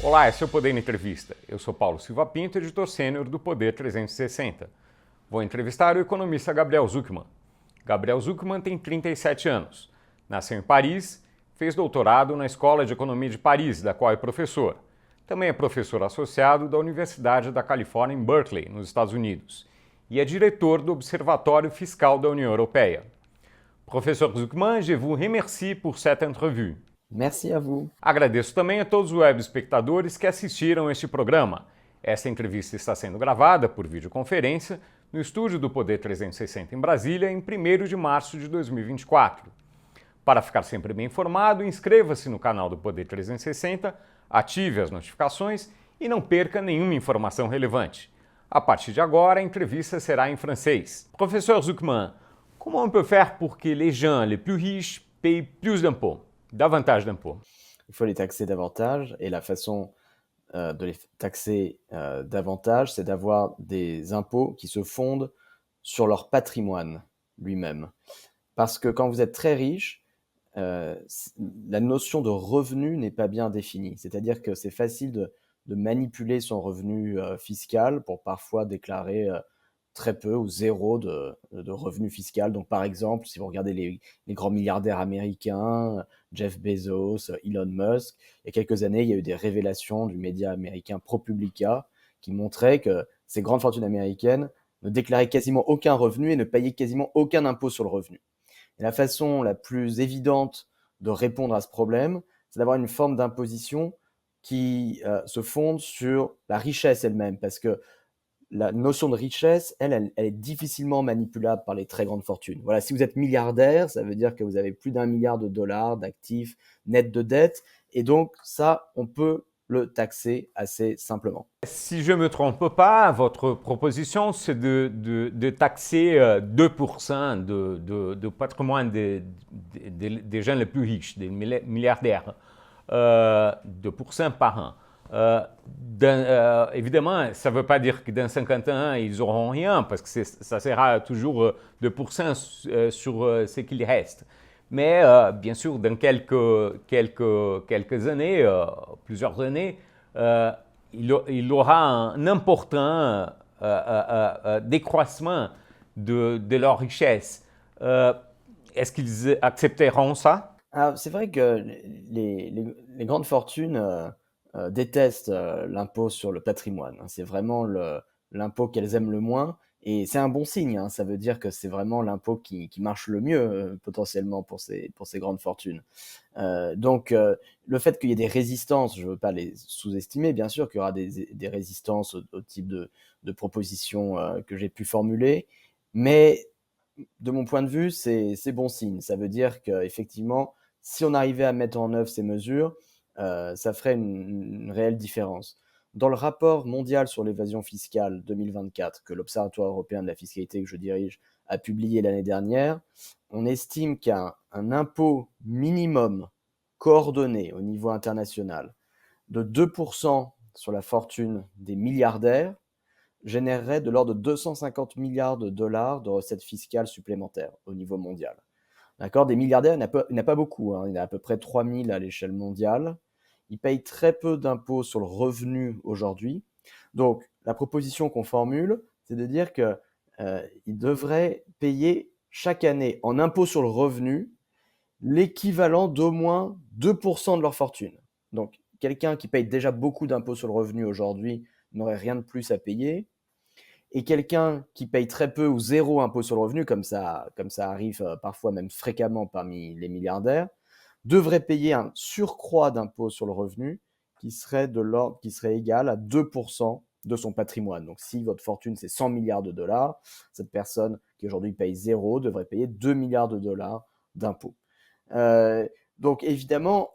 Olá, esse é o Poder Entrevista. Eu sou Paulo Silva Pinto, editor sênior do Poder 360. Vou entrevistar o economista Gabriel Zucman. Gabriel Zucman tem 37 anos. Nasceu em Paris, fez doutorado na Escola de Economia de Paris, da qual é professor. Também é professor associado da Universidade da Califórnia em Berkeley, nos Estados Unidos. E é diretor do Observatório Fiscal da União Europeia. Professor Zucman, je vous remercie pour cette entrevue. Merci à vous. Agradeço também a todos os web espectadores que assistiram este programa. Esta entrevista está sendo gravada por videoconferência no estúdio do Poder 360 em Brasília em 1º de março de 2024. Para ficar sempre bem informado, inscreva-se no canal do Poder 360, ative as notificações e não perca nenhuma informação relevante. A partir de agora, a entrevista será em francês. Professor Zucman, comment on peut faire pour que les gens les plus riches payent plus d'impôts? Davantage d'impôts. Il faut les taxer davantage et la façon de les taxer davantage, c'est d'avoir des impôts qui se fondent sur leur patrimoine lui-même. Parce que quand vous êtes très riche, la notion de revenu n'est pas bien définie. C'est-à-dire que c'est facile de manipuler son revenu fiscal pour parfois déclarer très peu ou zéro de revenu fiscal. Donc, par exemple, si vous regardez les grands milliardaires américains, Jeff Bezos, Elon Musk, il y a quelques années, il y a eu des révélations du média américain ProPublica qui montraient que ces grandes fortunes américaines ne déclaraient quasiment aucun revenu et ne payaient quasiment aucun impôt sur le revenu. Et la façon la plus évidente de répondre à ce problème, c'est d'avoir une forme d'imposition qui se fonde sur la richesse elle-même, parce que la notion de richesse, elle est difficilement manipulable par les très grandes fortunes. Voilà, si vous êtes milliardaire, ça veut dire que vous avez plus d'1 milliard de dollars d'actifs nets de dettes, et donc ça, on peut le taxer assez simplement. Si je ne me trompe pas, votre proposition, c'est de taxer 2% de patrimoine des gens les plus riches, des milliardaires, 2% par an. Évidemment, ça ne veut pas dire que dans 50 ans, ils n'auront rien, parce que ça sera toujours 2% sur ce qu'il reste. Mais bien sûr, dans quelques années, plusieurs années, il aura un important décroissement de leur richesse. Est-ce qu'ils accepteront ça? Alors, c'est vrai que les grandes fortunes détestent l'impôt sur le patrimoine. C'est vraiment l'impôt qu'elles aiment le moins. Et c'est un bon signe, hein. Ça veut dire que c'est vraiment l'impôt qui marche le mieux potentiellement pour ces grandes fortunes. Donc, le fait qu'il y ait des résistances, je ne veux pas les sous-estimer, bien sûr qu'il y aura des résistances au type de propositions que j'ai pu formuler, mais de mon point de vue, c'est bon signe. Ça veut dire qu'effectivement, si on arrivait à mettre en œuvre ces mesures, ça ferait une réelle différence. Dans le rapport mondial sur l'évasion fiscale 2024 que l'Observatoire européen de la fiscalité que je dirige a publié l'année dernière, on estime qu'un impôt minimum coordonné au niveau international de 2% sur la fortune des milliardaires générerait de l'ordre de 250 milliards de dollars de recettes fiscales supplémentaires au niveau mondial. D'accord ? Des milliardaires, il n'y en a pas beaucoup, hein. Il y en a à peu près 3000 à l'échelle mondiale. Ils payent très peu d'impôts sur le revenu aujourd'hui. Donc, la proposition qu'on formule, c'est de dire qu'ils devraient payer chaque année en impôts sur le revenu l'équivalent d'au moins 2% de leur fortune. Donc, quelqu'un qui paye déjà beaucoup d'impôts sur le revenu aujourd'hui n'aurait rien de plus à payer. Et quelqu'un qui paye très peu ou zéro impôt sur le revenu, comme ça arrive parfois même fréquemment parmi les milliardaires, devrait payer un surcroît d'impôt sur le revenu qui serait égal à 2% de son patrimoine. Donc si votre fortune c'est 100 milliards de dollars, cette personne qui aujourd'hui paye zéro devrait payer 2 milliards de dollars d'impôts. Donc évidemment,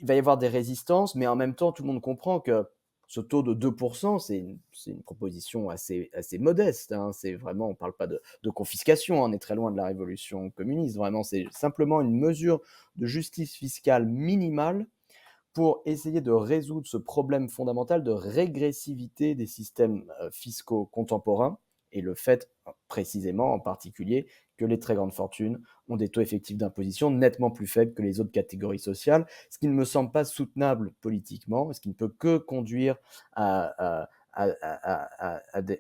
il va y avoir des résistances, mais en même temps, tout le monde comprend que ce taux de 2%, c'est une proposition assez modeste, hein. C'est vraiment, on ne parle pas de confiscation, on est très loin de la révolution communiste. Vraiment, c'est simplement une mesure de justice fiscale minimale pour essayer de résoudre ce problème fondamental de régressivité des systèmes fiscaux contemporains et le fait précisément en particulier que les très grandes fortunes ont des taux effectifs d'imposition nettement plus faibles que les autres catégories sociales, ce qui ne me semble pas soutenable politiquement, ce qui ne peut que conduire à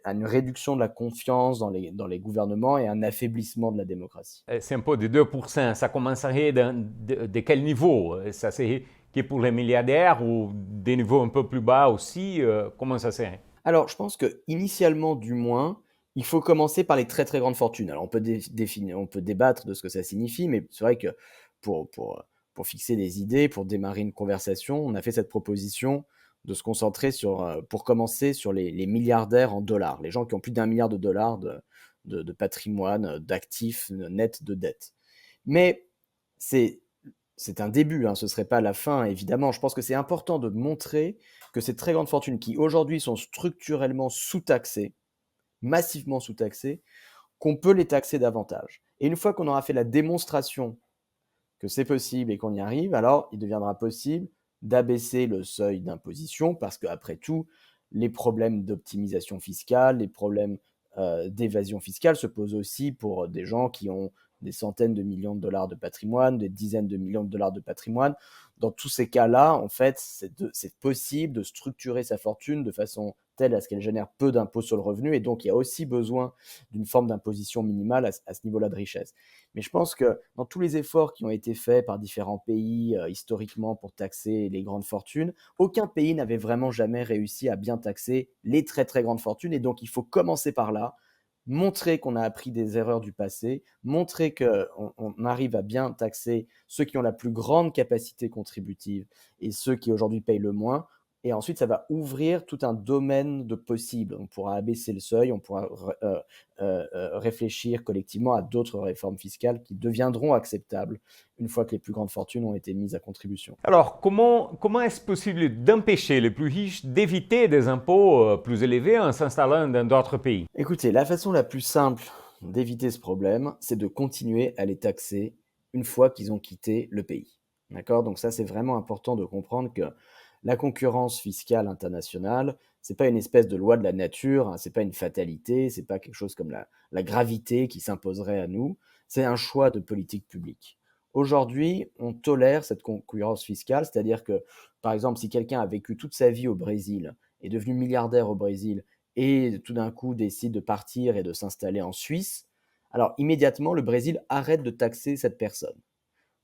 une réduction de la confiance dans les gouvernements et un affaiblissement de la démocratie. C'est un peu de 2%. Ça commencerait de quel niveau? Ça serait que pour les milliardaires ou des niveaux un peu plus bas aussi? Comment ça serait? Alors, je pense que initialement, du moins, il faut commencer par les très très grandes fortunes. Alors, on peut débattre de ce que ça signifie, mais c'est vrai que pour, pour, pour fixer des idées, pour démarrer une conversation, on a fait cette proposition de se concentrer pour commencer sur les milliardaires en dollars, les gens qui ont plus d'1 milliard de dollars de patrimoine, d'actifs nets de dettes. Mais c'est c'est un début, hein, ce ne serait pas la fin, évidemment. Je pense que c'est important de montrer que ces très grandes fortunes qui aujourd'hui sont structurellement sous-taxées, massivement sous-taxées, qu'on peut les taxer davantage. Et une fois qu'on aura fait la démonstration que c'est possible et qu'on y arrive, alors il deviendra possible d'abaisser le seuil d'imposition parce qu'après tout, les problèmes d'optimisation fiscale, les problèmes d'évasion fiscale se posent aussi pour des gens qui ont des centaines de millions de dollars de patrimoine, des dizaines de millions de dollars de patrimoine. Dans tous ces cas-là, en fait, c'est possible de structurer sa fortune de façon telle à ce qu'elle génère peu d'impôts sur le revenu. Et donc, il y a aussi besoin d'une forme d'imposition minimale à ce niveau-là de richesse. Mais je pense que dans tous les efforts qui ont été faits par différents pays historiquement pour taxer les grandes fortunes, aucun pays n'avait vraiment jamais réussi à bien taxer les très très grandes fortunes. Et donc, il faut commencer par là, montrer qu'on a appris des erreurs du passé, montrer qu'on arrive à bien taxer ceux qui ont la plus grande capacité contributive et ceux qui aujourd'hui payent le moins. Et ensuite, ça va ouvrir tout un domaine de possibles. On pourra abaisser le seuil, on pourra réfléchir collectivement à d'autres réformes fiscales qui deviendront acceptables une fois que les plus grandes fortunes ont été mises à contribution. Alors, comment est-ce possible d'empêcher les plus riches d'éviter des impôts plus élevés en s'installant dans d'autres pays? Écoutez, la façon la plus simple d'éviter ce problème, c'est de continuer à les taxer une fois qu'ils ont quitté le pays. D'accord? Donc ça, c'est vraiment important de comprendre que la concurrence fiscale internationale, c'est pas une espèce de loi de la nature, hein, c'est pas une fatalité, c'est pas quelque chose comme la gravité qui s'imposerait à nous, c'est un choix de politique publique. Aujourd'hui, on tolère cette concurrence fiscale, c'est-à-dire que, par exemple, si quelqu'un a vécu toute sa vie au Brésil, est devenu milliardaire au Brésil, et tout d'un coup décide de partir et de s'installer en Suisse, alors immédiatement, le Brésil arrête de taxer cette personne.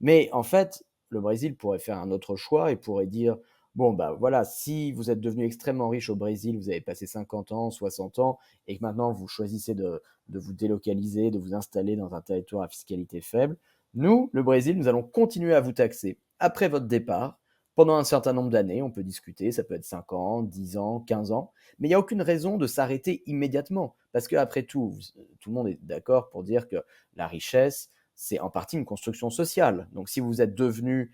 Mais en fait, le Brésil pourrait faire un autre choix et pourrait dire, bon, bah voilà, si vous êtes devenu extrêmement riche au Brésil, vous avez passé 50 ans, 60 ans, et que maintenant vous choisissez de vous délocaliser, de vous installer dans un territoire à fiscalité faible, nous, le Brésil, nous allons continuer à vous taxer après votre départ, pendant un certain nombre d'années, on peut discuter, ça peut être 5 ans, 10 ans, 15 ans, mais il n'y a aucune raison de s'arrêter immédiatement, parce qu'après tout, tout le monde est d'accord pour dire que la richesse, c'est en partie une construction sociale. Donc si vous êtes devenu,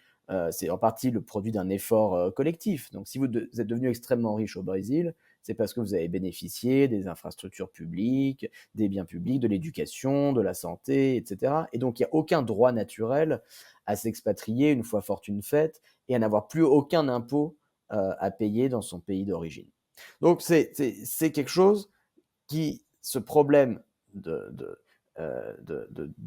c'est en partie le produit d'un effort collectif. Donc si vous êtes devenu extrêmement riche au Brésil, c'est parce que vous avez bénéficié des infrastructures publiques, des biens publics, de l'éducation, de la santé, etc. Et donc il n'y a aucun droit naturel à s'expatrier une fois fortune faite et à n'avoir plus aucun impôt à payer dans son pays d'origine. Donc c'est quelque chose ce problème de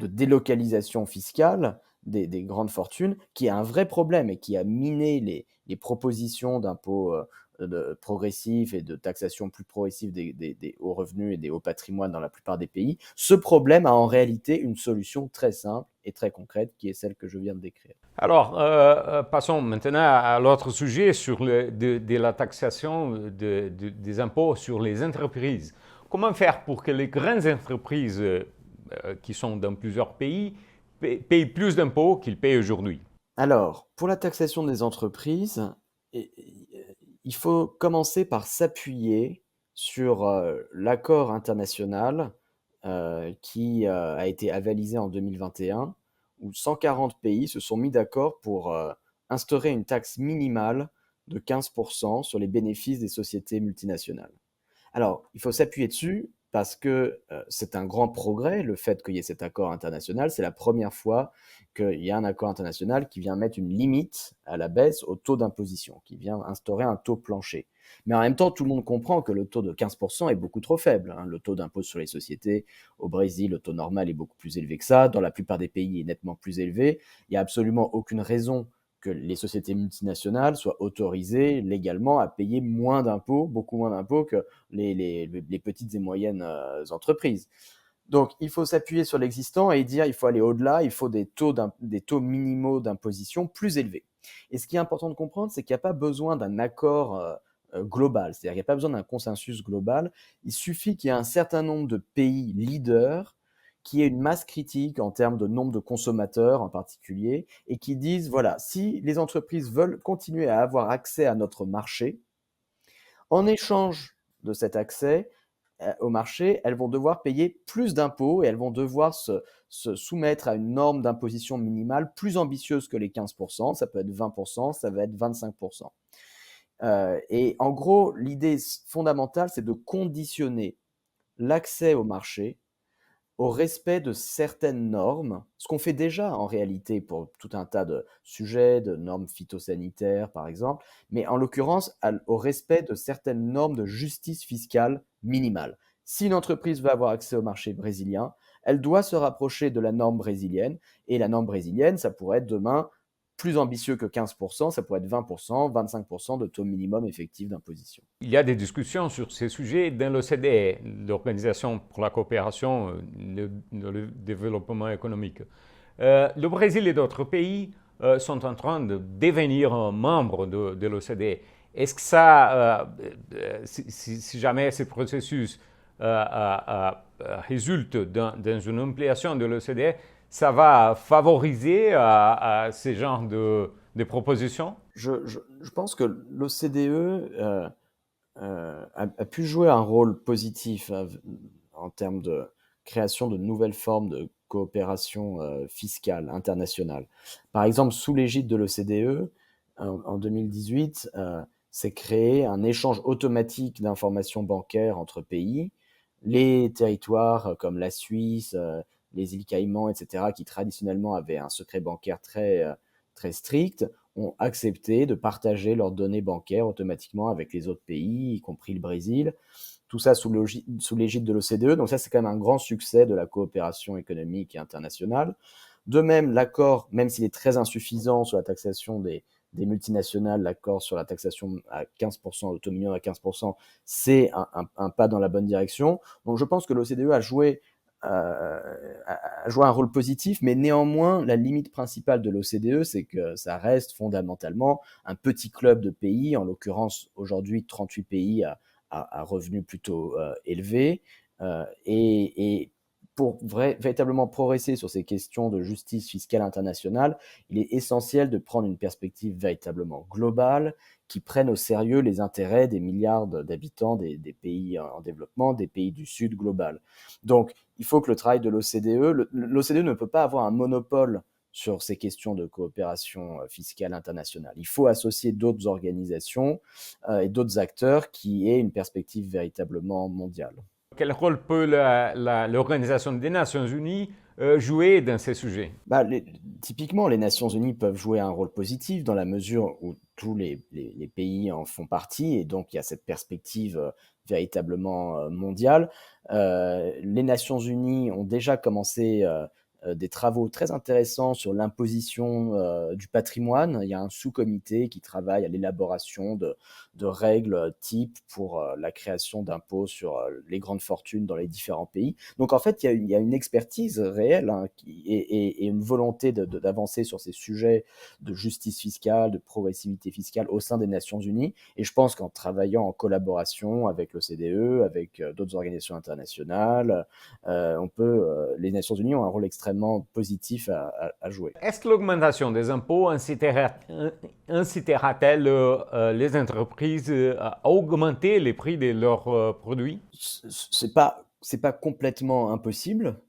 délocalisation fiscale des grandes fortunes, qui est un vrai problème et qui a miné les propositions d'impôts progressifs et de taxation plus progressive des hauts revenus et des hauts patrimoines dans la plupart des pays. Ce problème a en réalité une solution très simple et très concrète, qui est celle que je viens de décrire. Alors, passons maintenant à l'autre sujet sur de la taxation des impôts sur les entreprises. Comment faire pour que les grandes entreprises qui sont dans plusieurs pays payent plus d'impôts qu'ils payent aujourd'hui? Alors, pour la taxation des entreprises, il faut commencer par s'appuyer sur l'accord international qui a été avalisé en 2021, où 140 pays se sont mis d'accord pour instaurer une taxe minimale de 15% sur les bénéfices des sociétés multinationales. Alors, il faut s'appuyer dessus parce que c'est un grand progrès, le fait qu'il y ait cet accord international. C'est la première fois qu'il y a un accord international qui vient mettre une limite à la baisse au taux d'imposition, qui vient instaurer un taux plancher. Mais en même temps, tout le monde comprend que le taux de 15% est beaucoup trop faible, hein. Le taux d'impôt sur les sociétés, au Brésil, le taux normal est beaucoup plus élevé que ça. Dans la plupart des pays, il est nettement plus élevé. Il n'y a absolument aucune raison que les sociétés multinationales soient autorisées légalement à payer moins d'impôts, beaucoup moins d'impôts que les petites et moyennes entreprises. Donc, il faut s'appuyer sur l'existant et dire il faut aller au-delà, il faut des taux minimaux d'imposition plus élevés. Et ce qui est important de comprendre, c'est qu'il n'y a pas besoin d'un accord global, c'est-à-dire qu'il n'y a pas besoin d'un consensus global, il suffit qu'il y ait un certain nombre de pays leaders qui aient une masse critique en termes de nombre de consommateurs en particulier, et qui disent, voilà, si les entreprises veulent continuer à avoir accès à notre marché, en échange de cet accès au marché, elles vont devoir payer plus d'impôts et elles vont devoir se soumettre à une norme d'imposition minimale plus ambitieuse que les 15%, ça peut être 20%, ça va être 25%. Et en gros, l'idée fondamentale, c'est de conditionner l'accès au marché au respect de certaines normes, ce qu'on fait déjà en réalité pour tout un tas de sujets, de normes phytosanitaires par exemple, mais en l'occurrence au respect de certaines normes de justice fiscale minimale. Si une entreprise veut avoir accès au marché brésilien, elle doit se rapprocher de la norme brésilienne, et la norme brésilienne, ça pourrait être demain plus ambitieux que 15%, ça pourrait être 20%, 25% de taux minimum effectif d'imposition. Il y a des discussions sur ces sujets dans l'OCDE, l'Organisation pour la coopération et le développement économique. Le Brésil et d'autres pays sont en train de devenir membres de l'OCDE. Est-ce que ça, si jamais ce processus résulte dans une ampliation de l'OCDE, ça va favoriser ces genres de propositions? Je pense que l'OCDE a pu jouer un rôle positif en termes de création de nouvelles formes de coopération fiscale internationale. Par exemple, sous l'égide de l'OCDE, en 2018, s'est créé un échange automatique d'informations bancaires entre pays. Les territoires comme la Suisse, les îles Caïmans, etc., qui traditionnellement avaient un secret bancaire très strict, ont accepté de partager leurs données bancaires automatiquement avec les autres pays, y compris le Brésil. Tout ça sous l'égide de l'OCDE. Donc ça, c'est quand même un grand succès de la coopération économique et internationale. De même, l'accord, même s'il est très insuffisant sur la taxation des multinationales, l'accord sur la taxation à 15%, au taux minimum à 15%, c'est un pas dans la bonne direction. Donc je pense que l'OCDE a joué un rôle positif, mais néanmoins, la limite principale de l'OCDE, c'est que ça reste fondamentalement un petit club de pays, en l'occurrence aujourd'hui 38 pays à revenus plutôt élevés, et pour véritablement progresser sur ces questions de justice fiscale internationale, il est essentiel de prendre une perspective véritablement globale, qui prenne au sérieux les intérêts des milliards d'habitants des pays en développement, des pays du Sud global. Donc, il faut que le travail de l'OCDE ne peut pas avoir un monopole sur ces questions de coopération fiscale internationale. Il faut associer d'autres organisations et d'autres acteurs qui aient une perspective véritablement mondiale. Quel rôle peut l'Organisation des Nations Unies jouer dans ces sujets? Typiquement, les Nations Unies peuvent jouer un rôle positif dans la mesure où tous les pays en font partie, et donc il y a cette perspective véritablement mondiale. Les Nations Unies ont déjà commencé des travaux très intéressants sur l'imposition du patrimoine. Il y a un sous-comité qui travaille à l'élaboration de règles types pour la création d'impôts sur les grandes fortunes dans les différents pays. Donc en fait, il y a une expertise réelle, hein, et une volonté d'avancer sur ces sujets de justice fiscale, de progressivité fiscale au sein des Nations Unies. Et je pense qu'en travaillant en collaboration avec l'OCDE, avec d'autres organisations internationales, les Nations Unies ont un rôle extrêmement positif à jouer. Est-ce que l'augmentation des impôts incitera-t-elle les entreprises à augmenter les prix de leurs produits? C'est pas complètement impossible.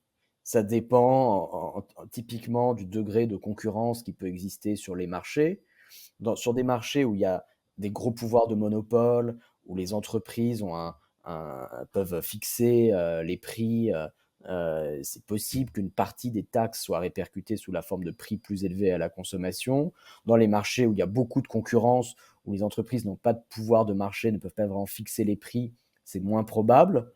Ça dépend typiquement du degré de concurrence qui peut exister sur les marchés. Sur des marchés où il y a des gros pouvoirs de monopole, où les entreprises ont peuvent fixer les prix. C'est possible qu'une partie des taxes soit répercutée sous la forme de prix plus élevés à la consommation. Dans les marchés où il y a beaucoup de concurrence, où les entreprises n'ont pas de pouvoir de marché, ne peuvent pas vraiment fixer les prix, c'est moins probable.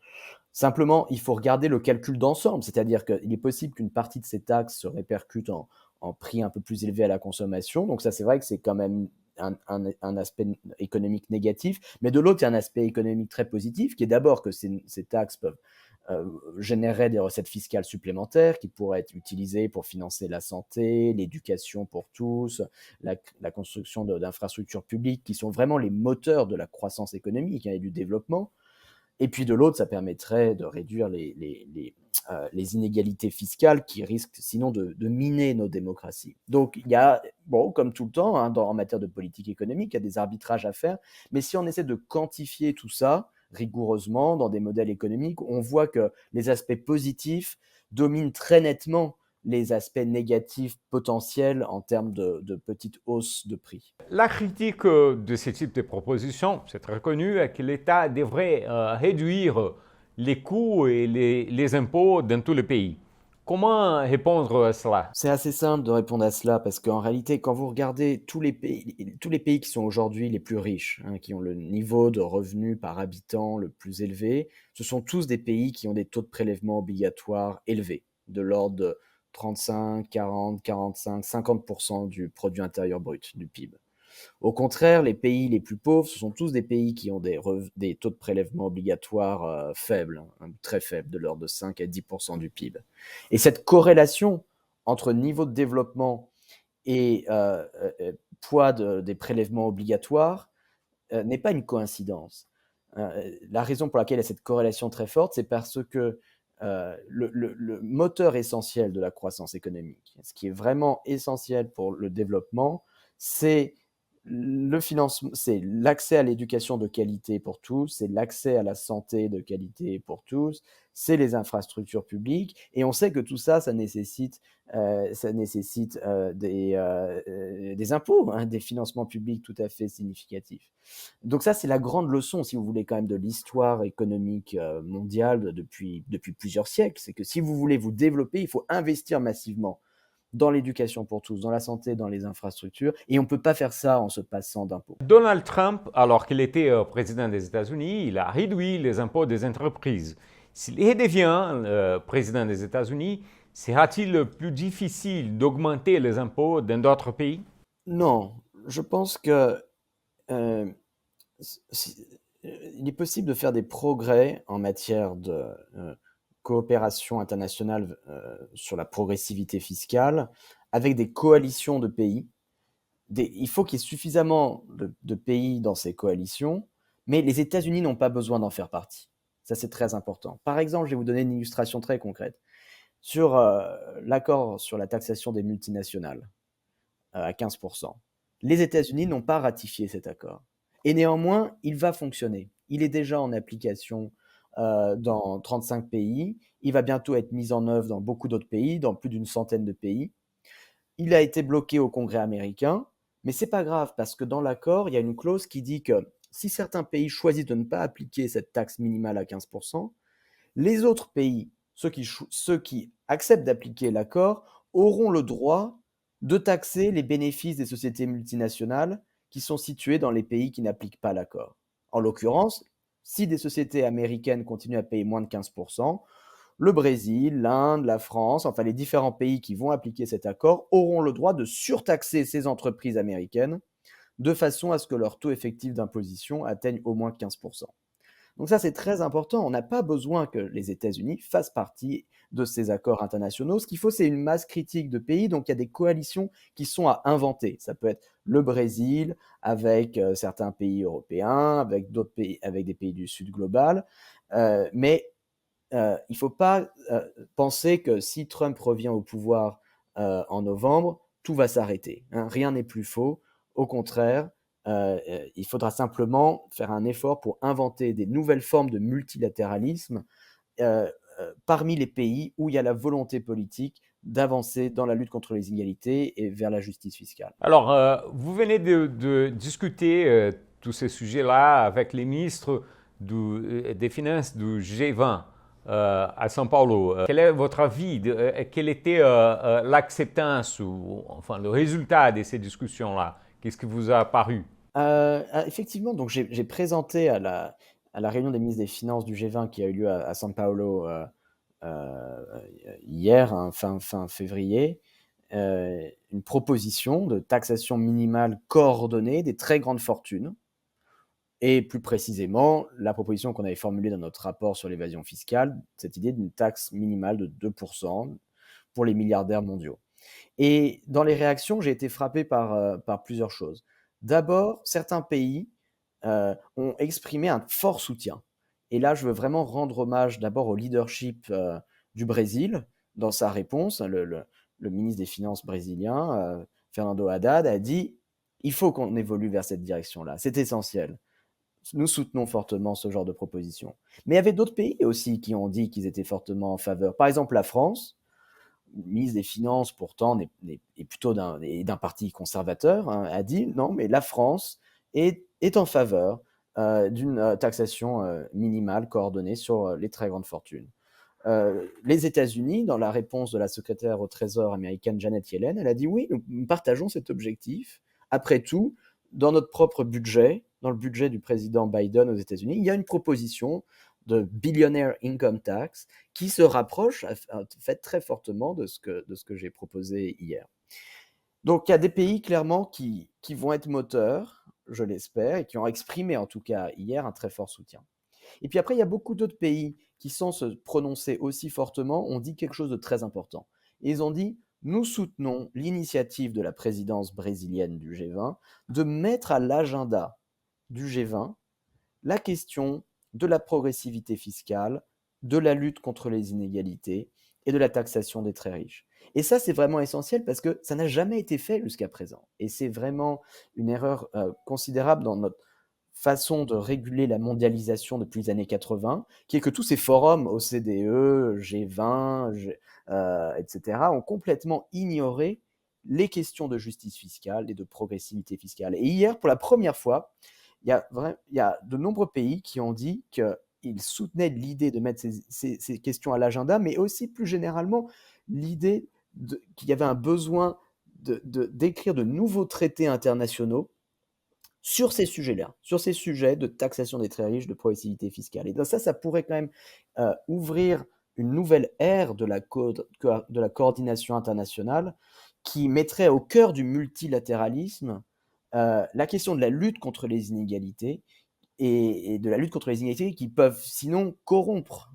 Simplement, il faut regarder le calcul d'ensemble, c'est-à-dire qu'il est possible qu'une partie de ces taxes se répercute en prix un peu plus élevés à la consommation. Donc ça, c'est vrai que c'est quand même un aspect économique négatif. Mais de l'autre, il y a un aspect économique très positif, qui est d'abord que ces taxes peuvent générer des recettes fiscales supplémentaires qui pourraient être utilisées pour financer la santé, l'éducation pour tous, la construction d'infrastructures publiques qui sont vraiment les moteurs de la croissance économique et du développement. Et puis de l'autre, ça permettrait de réduire les inégalités fiscales qui risquent sinon de miner nos démocraties. Donc il y a, bon, comme tout le temps, hein, en matière de politique économique, il y a des arbitrages à faire, mais si on essaie de quantifier tout ça rigoureusement dans des modèles économiques, on voit que les aspects positifs dominent très nettement les aspects négatifs potentiels en termes de petites hausses de prix. La critique de ce type de proposition, c'est très connu, est que l'État devrait réduire les coûts et les impôts dans tout le pays. Comment répondre à cela? C'est assez simple de répondre à cela parce qu'en réalité, quand vous regardez tous les pays qui sont aujourd'hui les plus riches, hein, qui ont le niveau de revenus par habitant le plus élevé, ce sont tous des pays qui ont des taux de prélèvement obligatoires élevés, de l'ordre de 35, 40, 45, 50% du produit intérieur brut, du PIB. Au contraire, les pays les plus pauvres, ce sont tous des pays qui ont des taux de prélèvement obligatoires faibles, hein, très faibles, de l'ordre de 5 à 10% du PIB. Et cette corrélation entre niveau de développement et poids des prélèvements obligatoires n'est pas une coïncidence. La raison pour laquelle il y a cette corrélation très forte, c'est parce que le moteur essentiel de la croissance économique, ce qui est vraiment essentiel pour le développement, c'est le financement, c'est l'accès à l'éducation de qualité pour tous, c'est l'accès à la santé de qualité pour tous, c'est les infrastructures publiques. Et on sait que tout ça, ça nécessite des impôts, hein, des financements publics tout à fait significatifs. Donc ça, c'est la grande leçon, si vous voulez, quand même, de l'histoire économique mondiale depuis plusieurs siècles. C'est que si vous voulez vous développer, il faut investir massivement dans l'éducation pour tous, dans la santé, dans les infrastructures, et on ne peut pas faire ça en se passant d'impôts. Donald Trump, alors qu'il était président des États-Unis, il a réduit les impôts des entreprises. S'il redevient président des États-Unis, sera-t-il plus difficile d'augmenter les impôts dans d'autres pays? Non, je pense que il est possible de faire des progrès en matière de coopération internationale sur la progressivité fiscale avec des coalitions de pays. Il faut qu'il y ait suffisamment de pays dans ces coalitions, mais les États-Unis n'ont pas besoin d'en faire partie. Ça, c'est très important. Par exemple, je vais vous donner une illustration très concrète. Sur l'accord sur la taxation des multinationales à 15%, les États-Unis n'ont pas ratifié cet accord. Et néanmoins, il va fonctionner. Il est déjà en application dans 35 pays. Il va bientôt être mis en œuvre dans beaucoup d'autres pays, dans plus d'une centaine de pays. Il a été bloqué au Congrès américain, mais c'est pas grave parce que dans l'accord, il y a une clause qui dit que si certains pays choisissent de ne pas appliquer cette taxe minimale à 15%, les autres pays, ceux qui acceptent d'appliquer l'accord, auront le droit de taxer les bénéfices des sociétés multinationales qui sont situées dans les pays qui n'appliquent pas l'accord. En l'occurrence, si des sociétés américaines continuent à payer moins de 15%, le Brésil, l'Inde, la France, enfin les différents pays qui vont appliquer cet accord auront le droit de surtaxer ces entreprises américaines de façon à ce que leur taux effectif d'imposition atteigne au moins 15%. Donc ça, c'est très important. On n'a pas besoin que les États-Unis fassent partie de ces accords internationaux. Ce qu'il faut, c'est une masse critique de pays. Donc il y a des coalitions qui sont à inventer. Ça peut être le Brésil avec certains pays européens, avec d'autres pays, avec des pays du Sud global. Mais il ne faut pas penser que si Trump revient au pouvoir en novembre, tout va s'arrêter. Hein. Rien n'est plus faux. Au contraire, il faudra simplement faire un effort pour inventer des nouvelles formes de multilatéralisme parmi les pays où il y a la volonté politique d'avancer dans la lutte contre les inégalités et vers la justice fiscale. Alors, vous venez de discuter tous ces sujets-là avec les ministres des finances du G20 à São Paulo, quel est votre avis? Quelle était l'acceptance ou enfin le résultat de ces discussions-là? Qu'est-ce qui vous a paru? Effectivement, donc j'ai présenté à la réunion des ministres des Finances du G20 qui a eu lieu à São Paulo hier, hein, fin février, une proposition de taxation minimale coordonnée des très grandes fortunes. Et plus précisément, la proposition qu'on avait formulée dans notre rapport sur l'évasion fiscale, cette idée d'une taxe minimale de 2% pour les milliardaires mondiaux. Et dans les réactions, j'ai été frappé par plusieurs choses. D'abord, certains pays ont exprimé un fort soutien. Et là, je veux vraiment rendre hommage d'abord au leadership du Brésil dans sa réponse. Le ministre des Finances brésilien, Fernando Haddad, a dit « Il faut qu'on évolue vers cette direction-là, c'est essentiel ». Nous soutenons fortement ce genre de proposition. Mais il y avait d'autres pays aussi qui ont dit qu'ils étaient fortement en faveur. Par exemple, la France, le ministre des Finances, pourtant, est plutôt d'un parti conservateur, hein, a dit non, mais la France est en faveur d'une taxation minimale coordonnée sur les très grandes fortunes. Les États-Unis, dans la réponse de la secrétaire au Trésor américaine Janet Yellen, elle a dit oui, nous partageons cet objectif. Après tout, dans notre propre budget, dans le budget du président Biden aux États-Unis, il y a une proposition de billionaire income tax qui se rapproche en fait très fortement de ce que j'ai proposé hier. Donc il y a des pays clairement qui vont être moteurs, je l'espère, et qui ont exprimé en tout cas hier un très fort soutien. Et puis après, il y a beaucoup d'autres pays qui, sans se prononcer aussi fortement, ont dit quelque chose de très important. Ils ont dit « Nous soutenons l'initiative de la présidence brésilienne du G20 de mettre à l'agenda du G20 la question de la progressivité fiscale, de la lutte contre les inégalités et de la taxation des très riches. » Et ça, c'est vraiment essentiel parce que ça n'a jamais été fait jusqu'à présent. Et c'est vraiment une erreur considérable dans notre façon de réguler la mondialisation depuis les années 80, qui est que tous ces forums, OCDE, G20, etc., ont complètement ignoré les questions de justice fiscale et de progressivité fiscale. Et hier, pour la première fois, il y a de nombreux pays qui ont dit qu'ils soutenaient l'idée de mettre ces questions à l'agenda, mais aussi plus généralement l'idée qu'il y avait un besoin d'écrire de nouveaux traités internationaux sur ces sujets-là, sur ces sujets de taxation des très riches, de progressivité fiscale. Et donc ça pourrait quand même ouvrir une nouvelle ère de la coordination internationale qui mettrait au cœur du multilatéralisme la question de la lutte contre les inégalités et de la lutte contre les inégalités qui peuvent sinon corrompre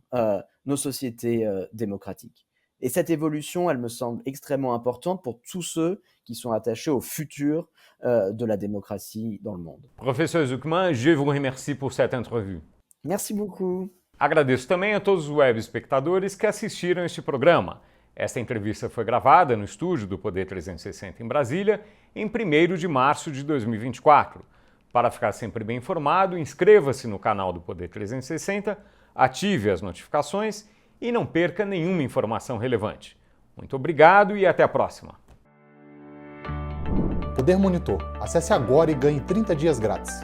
nos sociétés démocratiques. Et cette évolution, elle me semble extrêmement importante pour tous ceux qui sont attachés au futur de la démocratie dans le monde. Professeur Zucman, je vous remercie por cette entrevue. Merci beaucoup. Agradeço também a todos os web espectadores que assistiram este programa. Esta entrevista foi gravada no estúdio do Poder 360 em Brasília, em 1º de março de 2024. Para ficar sempre bem informado, inscreva-se no canal do Poder 360, ative as notificações e não perca nenhuma informação relevante. Muito obrigado e até a próxima. Poder Monitor. Acesse agora e ganhe 30 dias grátis.